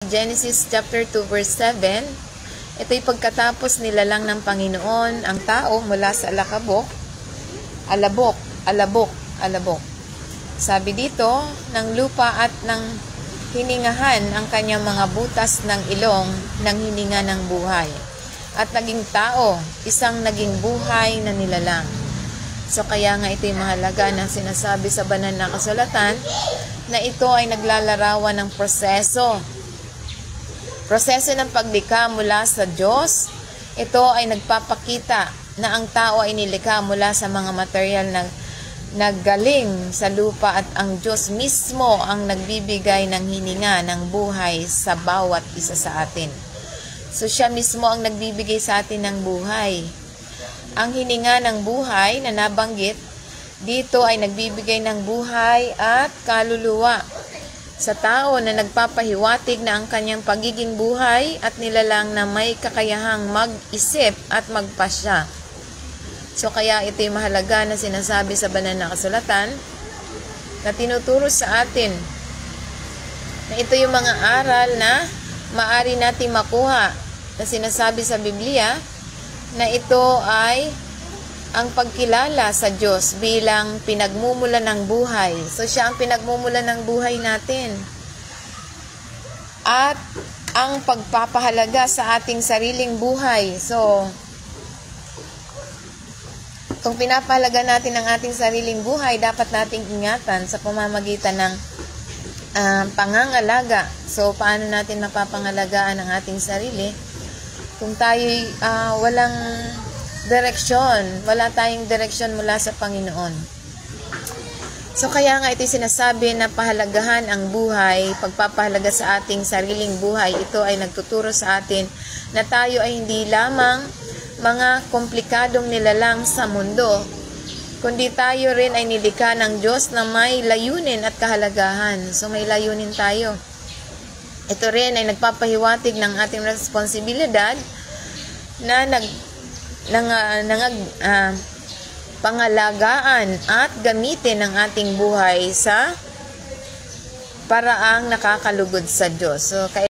Genesis chapter 2 verse 7, ito'y pagkatapos nilalang ng Panginoon ang tao mula sa alabok. Sabi dito, ng lupa at ng hiningahan ang kanyang mga butas ng ilong ng hininga ng buhay. At naging tao, isang naging buhay na nilalang. So kaya nga ito'y mahalaga na sinasabi sa banal na kasulatan na ito ay naglalarawan ng proseso ng paglikha mula sa Diyos. Ito ay nagpapakita na ang tao ay nilikha mula sa mga material na naggaling sa lupa at ang Diyos mismo ang nagbibigay ng hininga ng buhay sa bawat isa sa atin. So siya mismo ang nagbibigay sa atin ng buhay. Ang hininga ng buhay na nabanggit dito ay nagbibigay ng buhay at kaluluwa sa tao na nagpapahiwatig na ang kanyang pagiging buhay at nilalang na may kakayahang mag-isip at magpasya. So kaya ito'y mahalaga na sinasabi sa banal na kasulatan na tinuturo sa atin na ito yung mga aral na maaari nating makuha na sinasabi sa Biblia na ito ay ang pagkilala sa Diyos bilang pinagmumulan ng buhay. So, siya ang pinagmumulan ng buhay natin. At ang pagpapahalaga sa ating sariling buhay. So, kung pinapahalaga natin ang ating sariling buhay, dapat nating ingatan sa pamamagitan ng pangangalaga. So, paano natin mapapangalagaan ang ating sarili? Kung tayo'y walang direksyon, wala tayong direksyon mula sa Panginoon. So kaya nga ito sinasabi na pahalagahan ang buhay, pagpapahalaga sa ating sariling buhay. Ito ay nagtuturo sa atin na tayo ay hindi lamang mga komplikadong nilalang sa mundo, kundi tayo rin ay nilikha ng Diyos na may layunin at kahalagahan. So may layunin tayo. Ito rin ay nagpapahiwatig ng ating responsibilidad na pangalagaan at gamitin ang ating buhay sa paraang nakakalugod sa Diyos. So,